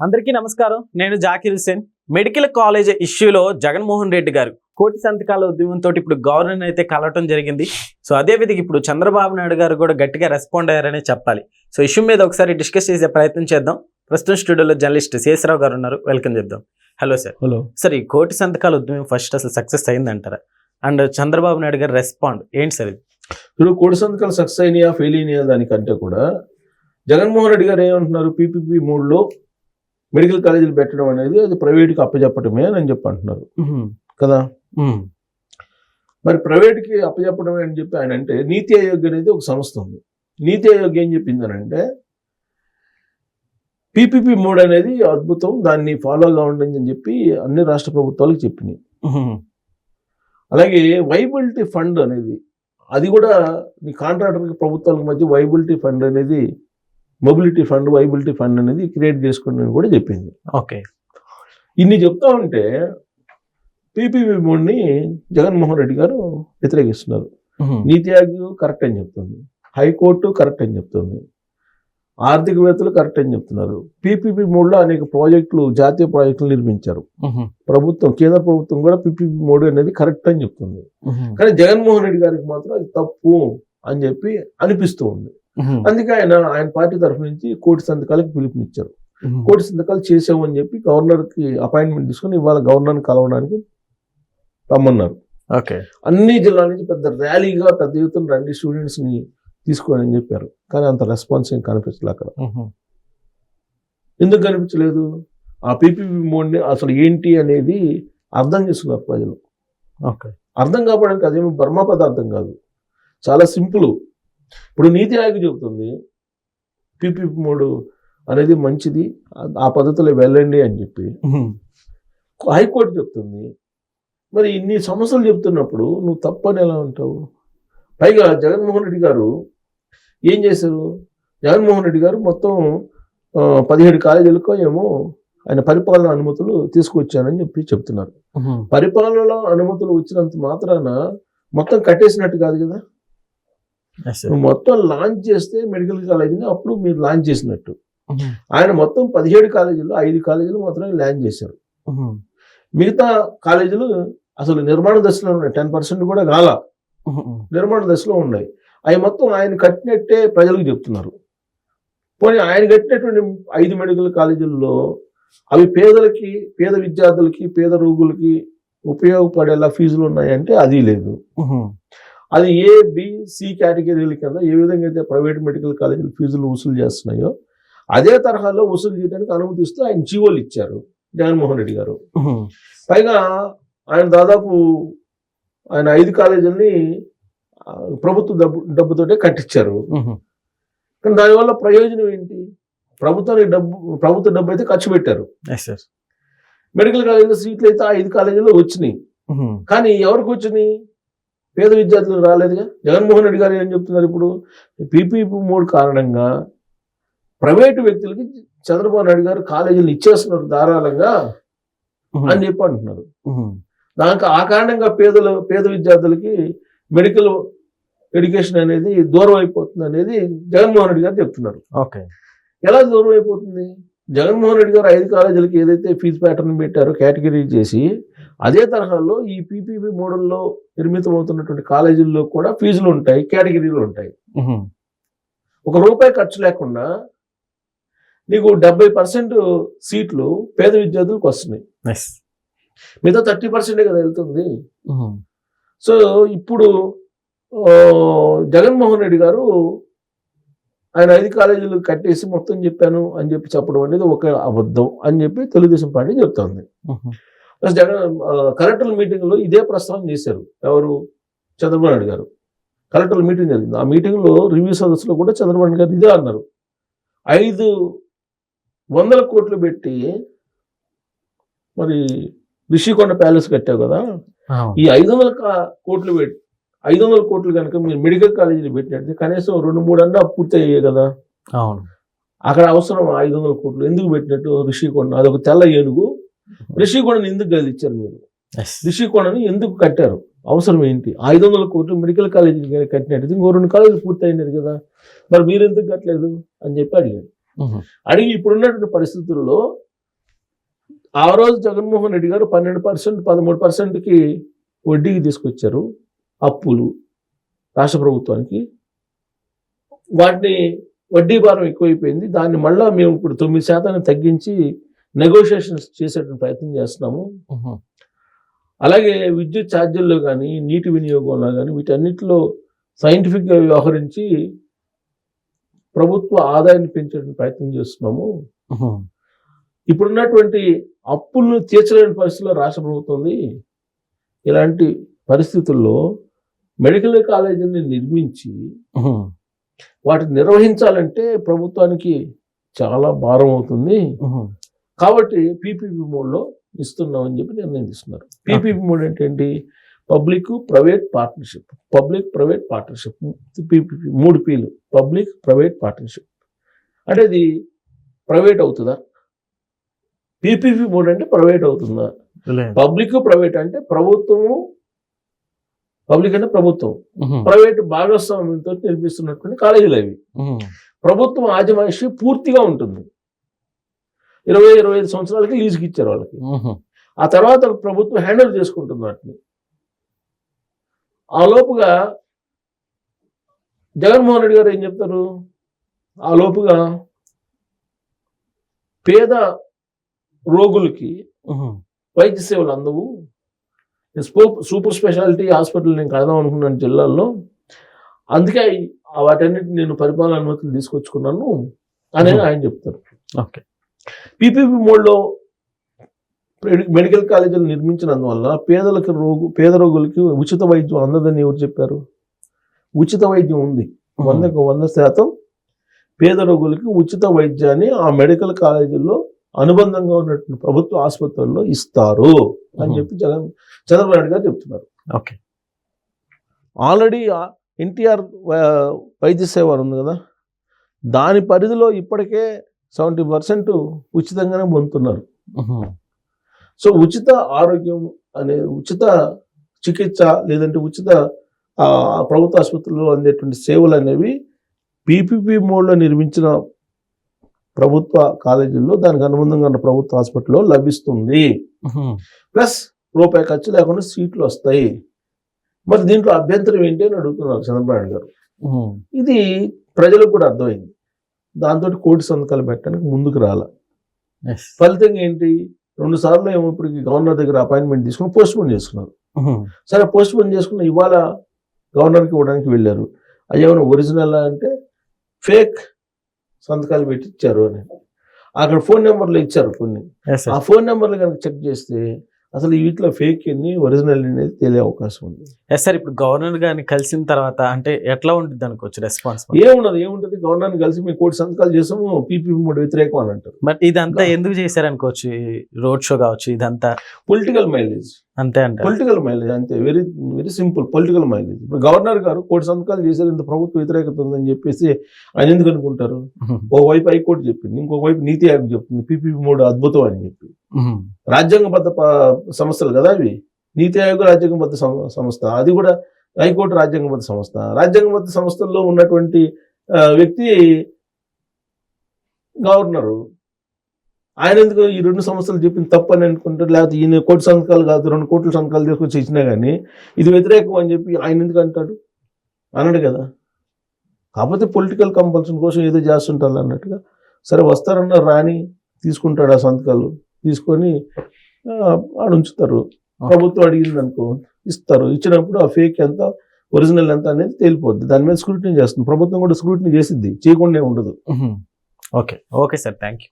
అందరికీ నమస్కారం. నేను జాకిర్ హుసేన్. మెడికల్ కాలేజ్ ఇష్యూలో జగన్మోహన్ రెడ్డి గారు కోటి సంతకాల ఉద్యమంతో ఇప్పుడు గవర్నర్ అయితే కలవటం జరిగింది. సో అదే విధంగా ఇప్పుడు చంద్రబాబు నాయుడు గారు కూడా గట్టిగా రెస్పాండ్ అయ్యారనే చెప్పాలి. సో ఇష్యూ మీద ఒకసారి డిస్కస్ చేసే ప్రయత్నం చేద్దాం. ప్రస్తుతం స్టూడియోలో జర్నలిస్ట్ శేషరావు గారు ఉన్నారు. వెల్కమ్ చెప్దాం. Hello sir. హలో సార్, ఈ కోటి సంతకాల ఉద్యమం ఫస్ట్ అసలు సక్సెస్ అయిందంటారా? అండ్ చంద్రబాబు నాయుడు గారు రెస్పాండ్ ఏంటి సార్ ఇది? ఇప్పుడు కోటి సంతకాలు సక్సెస్ అయినాయా ఫెయిల్ అయినాయా దానికంటే కూడా జగన్మోహన్ రెడ్డి గారు ఏమంటున్నారు, పీపీపీ 3లో మెడికల్ కాలేజీలు పెట్టడం అనేది అది ప్రైవేట్కి అప్పచెప్పటమే అని చెప్పి అంటున్నారు కదా. మరి ప్రైవేట్కి అప్పచెప్పడమే అని చెప్పి ఆయన అంటే నీతి ఆయోగ్ అనేది ఒక సంస్థ ఉంది. నీతి ఆయోగ్ ఏం చెప్పిందనంటే పీపీపీ 3 అనేది అద్భుతం, దాన్ని ఫాలో కావండి అని చెప్పి అన్ని రాష్ట్ర ప్రభుత్వాలకు చెప్పినాయి. అలాగే వైబిలిటీ ఫండ్ అనేది అది కూడా మీ కాంట్రాక్టర్కి ప్రభుత్వాలకు మధ్య వైబిలిటీ ఫండ్ అనేది మొబిలిటీ ఫండ్ వైబిలిటీ ఫండ్ అనేది క్రియేట్ చేసుకోండి అని కూడా చెప్పింది. ఓకే, ఇన్ని చెప్తా ఉంటే పీపీపీ 3ని జగన్మోహన్ రెడ్డి గారు వ్యతిరేకిస్తున్నారు. నీతి ఆయోగ్ కరెక్ట్ అని చెప్తుంది, హైకోర్టు కరెక్ట్ అని చెప్తుంది, ఆర్థికవేత్తలు కరెక్ట్ అని చెప్తున్నారు. పీపీపీ 3లో అనేక ప్రాజెక్టులు, జాతీయ ప్రాజెక్టులు నిర్మించారు. ప్రభుత్వం, కేంద్ర ప్రభుత్వం కూడా పీపీపీ 3 అనేది కరెక్ట్ అని చెప్తుంది. కానీ జగన్మోహన్ రెడ్డి గారికి మాత్రం అది తప్పు అని చెప్పి అనిపిస్తూ ఉంది. అందుకే ఆయన పార్టీ తరఫు నుంచి కోటి సంతకాలకు పిలుపునిచ్చారు. కోటి సంతకాలు చేసామని చెప్పి గవర్నర్కి అపాయింట్మెంట్ తీసుకుని ఇవాళ గవర్నర్ని కలవడానికి రమ్మన్నారు. ఓకే, అన్ని జిల్లాల నుంచి పెద్ద ర్యాలీగా పెద్ద ఎత్తున రండి స్టూడెంట్స్ని తీసుకోని అని చెప్పారు. కానీ అంత రెస్పాన్స్ ఏం కనిపించలేదు అక్కడ. ఎందుకు కనిపించలేదు? ఆ పీపీపీ 3ని అసలు ఏంటి అనేది అర్థం చేసుకున్నారు ప్రజలు. ఓకే, అర్థం కావడానికి అదేమి బర్మా పదార్థం కాదు, చాలా సింపుల్. ఇప్పుడు నీతి ఆయోగ్ చెబుతుంది పీపీపీ 3 అనేది మంచిది, ఆ పద్ధతిలో వెళ్ళండి అని చెప్పి. హైకోర్టు చెప్తుంది. మరి ఇన్ని సమస్యలు చెప్తున్నప్పుడు నువ్వు తప్పని ఎలా ఉంటావు? పైగా జగన్మోహన్ రెడ్డి గారు ఏం చేశారు? జగన్మోహన్ రెడ్డి గారు మొత్తం 17 కాలేజీలకు ఏమో ఆయన పరిపాలన అనుమతులు తీసుకొచ్చానని చెప్పి చెప్తున్నారు. పరిపాలన అనుమతులు వచ్చినంత మాత్రాన మొత్తం కట్టేసినట్టు కాదు కదా. నువ్వు మొత్తం లాంచ్ చేస్తే మెడికల్ కాలేజీని అప్పుడు మీరు లాంచ్ చేసినట్టు. ఆయన మొత్తం 17 కాలేజీలు 5 కాలేజీలు మాత్రమే లాంచ్ చేశారు. మిగతా కాలేజీలు అసలు నిర్మాణ దశలో ఉన్నాయి. 10% కూడా కాల నిర్మాణ దశలో ఉన్నాయి. అవి మొత్తం ఆయన కట్టినట్టే ప్రజలకు చెప్తున్నారు. పోనీ ఆయన కట్టినటువంటి 5 మెడికల్ కాలేజీల్లో అవి పేదలకి, పేద విద్యార్థులకి, పేద రోగులకి ఉపయోగపడేలా ఫీజులు ఉన్నాయంటే అది లేదు. అది ఏ, బి, సి కేటగిరీల కింద ఏ విధంగా అయితే ప్రైవేట్ మెడికల్ కాలేజీలు ఫీజులు వసూలు చేస్తున్నాయో అదే తరహాలో వసూలు చేయడానికి అనుమతిస్తూ ఆయన జీవోలు ఇచ్చారు జగన్మోహన్ రెడ్డి గారు. పైగా ఆయన దాదాపు ఆయన 5 కాలేజీలని ప్రభుత్వ డబ్బుతోటే కట్టించారు. కానీ దానివల్ల ప్రయోజనం ఏంటి? ప్రభుత్వ డబ్బు అయితే ఖర్చు పెట్టారు. మెడికల్ కాలేజీలో సీట్లు అయితే 5 కాలేజీల్లో వచ్చినాయి. కానీ ఎవరికి వచ్చినాయి? పేద విద్యార్థులకు రాలేదుగా. జగన్మోహన్ రెడ్డి గారు ఏం చెప్తున్నారు ఇప్పుడు? పీపీపీ 3 కారణంగా ప్రైవేటు వ్యక్తులకి చంద్రబాబు నాయుడు గారు కాలేజీలు ఇచ్చేస్తున్నారు ధారాళంగా అని చెప్పి అంటున్నారు. దానికి ఆ కారణంగా పేద విద్యార్థులకి మెడికల్ ఎడ్యుకేషన్ అనేది దూరం అయిపోతుంది అనేది జగన్మోహన్ రెడ్డి గారు చెప్తున్నారు. ఓకే, ఎలా దూరం అయిపోతుంది? జగన్మోహన్ రెడ్డి గారు 5 కాలేజీలకి ఏదైతే ఫీజు ప్యాటర్న్ పెట్టారో కేటగిరీ చేసి అదే తరహాలో ఈ పీపీపీ 3లో నిర్మితం అవుతున్నటువంటి కాలేజీల్లో కూడా ఫీజులు ఉంటాయి, కేటగిరీలు ఉంటాయి. ₹1 ఖర్చు లేకుండా నీకు 70% సీట్లు పేద విద్యార్థులకు వస్తున్నాయి. మిగతా 30% కదా వెళ్తుంది. సో ఇప్పుడు జగన్మోహన్ రెడ్డి గారు ఆయన 5 కాలేజీలు కట్టేసి మొత్తం చెప్పాను అని చెప్పి చెప్పడం అనేది ఒక అబద్ధం అని చెప్పి తెలుగుదేశం పార్టీ చెప్తోంది. కలెక్టర్ల మీటింగ్లో ఇదే ప్రస్తావన చేశారు. ఎవరు? చంద్రబాబు నాయుడు గారు. కలెక్టర్ల మీటింగ్ జరిగింది. ఆ మీటింగ్లో రివ్యూ సదస్సులో కూడా చంద్రబాబు నాయుడు గారు ఇదే అన్నారు. 500 కోట్లు పెట్టి మరి రిషికొండ ప్యాలెస్ కట్టావు కదా, ఈ 500 కోట్లు కనుక మీరు మెడికల్ కాలేజీలు పెట్టినట్టు కనీసం 2-3 అన్నా పూర్తి అయ్యాయి కదా. అవును, అక్కడ అవసరం 500 కోట్లు ఎందుకు పెట్టినట్టు? రిషికొండ అదొక తెల్ల ఏనుగు. రిషికొండని ఎందుకు గదిలిచ్చారు మీరు? రిషికొండని ఎందుకు కట్టారు? అవసరం ఏంటి? 500 కోట్లు మెడికల్ కాలేజీ కట్టినట్టు ఇంకో 2 కాలేజీలు పూర్తి అయినది కదా, మరి మీరు ఎందుకు కట్టలేదు అని చెప్పి అడిగారు. అడిగి ఇప్పుడున్నటువంటి పరిస్థితుల్లో ఆ రోజు జగన్మోహన్ రెడ్డి గారు 12%, 13%కి వడ్డీకి తీసుకొచ్చారు అప్పులు రాష్ట్ర ప్రభుత్వానికి. వాటిని వడ్డీ భారం ఎక్కువైపోయింది. దాన్ని మళ్ళా మేము ఇప్పుడు 9% తగ్గించి నెగోషియేషన్స్ చేసేటువంటి ప్రయత్నం చేస్తున్నాము. అలాగే విద్యుత్ ఛార్జీల్లో కానీ, నీటి వినియోగంలో కానీ వీటన్నిటిలో సైంటిఫిక్గా వ్యవహరించి ప్రభుత్వ ఆదాయాన్ని పెంచేటువంటి ప్రయత్నం చేస్తున్నాము. ఇప్పుడున్నటువంటి అప్పులను తీర్చలేని పరిస్థితుల్లో రాష్ట్ర ప్రభుత్వం ఉంది. ఇలాంటి పరిస్థితుల్లో మెడికల్ కాలేజీని నిర్మించి వాటిని నిర్వహించాలంటే ప్రభుత్వానికి చాలా భారం అవుతుంది. కాబట్టి పీపీపీ మోడ్లో ఇస్తున్నామని చెప్పి నిర్ణయం తీసుకున్నారు. పీపీపీ మోడ్ ఏంటండి? Public private partnership. Public private partnership PPP 3 peel. Public private partnership అంటే అది ప్రైవేట్ అవుతుందా? పీపీపీ మోడ్ అంటే ప్రైవేట్ అవుతుందా? పబ్లిక్ ప్రైవేట్ అంటే ప్రభుత్వము, పబ్లిక్ అంటే ప్రభుత్వం, ప్రైవేట్ భాగస్వామ్యంతో నిర్మిస్తున్నటువంటి కాలేజీలు అవి. ప్రభుత్వం ఆజమాయిషి పూర్తిగా ఉంటుంది. 20-25 సంవత్సరాలకి లీజుకి ఇచ్చారు వాళ్ళకి. ఆ తర్వాత ప్రభుత్వం హ్యాండిల్ చేసుకుంటుంది వాటిని. ఆ లోపుగా జగన్మోహన్ రెడ్డి గారు ఏం చెప్తారు? ఆ లోపుగా పేద రోగులకి వైద్య సేవలు అందవు. సూపర్ స్పెషాలిటీ హాస్పిటల్ నేను కడదాం అనుకున్నాను జిల్లాల్లో, అందుకే వాటన్నిటిని నేను పరిపాలన అనుమతులు తీసుకొచ్చుకున్నాను అనేది ఆయన చెప్తారు. ఓకే. పీపీపీ మోడ్లో మెడికల్ కాలేజీలు నిర్మించినందువల్ల పేద రోగులకి ఉచిత వైద్యం అందదని ఎవరు చెప్పారు? ఉచిత వైద్యం ఉంది. 100% పేద రోగులకి ఉచిత వైద్యాన్ని ఆ మెడికల్ కాలేజీల్లో అనుబంధంగా ఉన్నటువంటి ప్రభుత్వ ఆసుపత్రుల్లో ఇస్తారు అని చెప్పి చంద్రబాబు నాయుడు గారు చెప్తున్నారు. ఓకే. ఆల్రెడీ ఎన్టీఆర్ వైద్య సేవ ఉంది కదా, దాని పరిధిలో ఇప్పటికే 70% ఉచితంగానే పొందుతున్నారు. సో ఉచిత ఆరోగ్యం అనే ఉచిత చికిత్స లేదంటే ఉచిత ప్రభుత్వ ఆసుపత్రుల్లో అందేటువంటి సేవలు అనేవి పీపీపీ మోడ్లో నిర్మించిన ప్రభుత్వ కాలేజీల్లో దానికి అనుబంధంగా ఉన్న ప్రభుత్వ హాస్పిటల్లో లభిస్తుంది. ప్లస్ రూపాయి ఖర్చు లేకుండా సీట్లు వస్తాయి. మరి దీంట్లో అభ్యంతరం ఏంటి అని అడుగుతున్నారు చంద్రబాబు నాయుడు గారు. ఇది ప్రజలకు కూడా అర్థమైంది. దాంతో కోటి సంతకాలు పెట్టడానికి ముందుకు రాల. ఫలితంగా ఏంటి? 2 సార్లు ఏమో ఇప్పటికి గవర్నర్ దగ్గర అపాయింట్మెంట్ తీసుకుని పోస్ట్పోన్ చేసుకున్నారు. సరే పోస్ట్పోన్ చేసుకున్న ఇవాళ గవర్నర్కి ఇవ్వడానికి వెళ్ళారు. అయ్యేమైనా ఒరిజినల్ అంటే ఫేక్ సంతకాలు పెట్టి ఇచ్చారు అని అక్కడ ఫోన్ నెంబర్లు ఇచ్చారు కొన్ని. ఆ ఫోన్ నెంబర్లు కనుక చెక్ చేస్తే అసలు వీటిలో ఫేక్ ఎన్ని ఒరిజినల్ అనేది తెలియ అవకాశం ఉంది. సార్ ఇప్పుడు గవర్నర్ గారిని కలిసిన తర్వాత అంటే ఎట్లా ఉంటుంది అనుకోవచ్చు రెస్పాన్స్? ఏముంటది గవర్నర్ని కలిసి మేము కోటి సంతకాలు చేసాము పీపీపీ మోడ్ వ్యతిరేకం అని అంటారు. బట్ ఇదంతా ఎందుకు చేశారు అనుకోవచ్చు? రోడ్ షో కావచ్చు, ఇదంతా పొలిటికల్ మైలేజ్ అంతే అంటే పొలిటికల్ మైలేజ్ అంతే. Very very simple political mileage. ఇప్పుడు గవర్నర్ గారు కోటి సంతకాలు చేశారు, ఇంత ప్రభుత్వ వ్యతిరేకత ఉందని చెప్పేసి ఆయన ఎందుకు అనుకుంటారు? ఓవైపు హైకోర్టు చెప్పింది, ఇంకొక వైపు నీతి ఆయోగ్ చెప్తుంది పీపీపీ మోడ్ అద్భుతం అని చెప్పి. రాజ్యాంగబద్ధ సంస్థలు కదా అవి. నీతి ఆయోగ్ రాజ్యాంగబద్ధ సంస్థ, అది కూడా హైకోర్టు రాజ్యాంగబద్ధ సంస్థ. రాజ్యాంగబద్ధ సంస్థల్లో ఉన్నటువంటి వ్యక్తి గవర్నరు. ఆయన ఎందుకు ఈ 2 సంస్థలు చెప్పింది తప్పు అని అనుకుంటారు? లేకపోతే ఈయన కోటి సంతకాలు కాదు 2 కోట్ల సంతకాలు తీసుకొచ్చి ఇచ్చినా కానీ ఇది వ్యతిరేకం అని చెప్పి ఆయన ఎందుకు అంటాడు? అనడు కదా. కాకపోతే పొలిటికల్ కంపల్షన్ కోసం ఏదో చేస్తుంటారు అన్నట్టుగా. సరే వస్తారన్న రాని తీసుకుంటాడు ఆ సంతకాలు, తీసుకొని ఆడ ఉంచుతారు. ప్రభుత్వం అడిగింది అనుకో ఇస్తారు. ఇచ్చినప్పుడు ఆ ఫేక్ ఎంత ఒరిజినల్ ఎంత అనేది తేలిపోద్ది. దాని మీద స్క్రూటినీ చేస్తుంది ప్రభుత్వం. కూడా స్క్రూటినీ చేసిద్ది, చేయకుండా ఉండదు. Okay. Okay sir, thank you.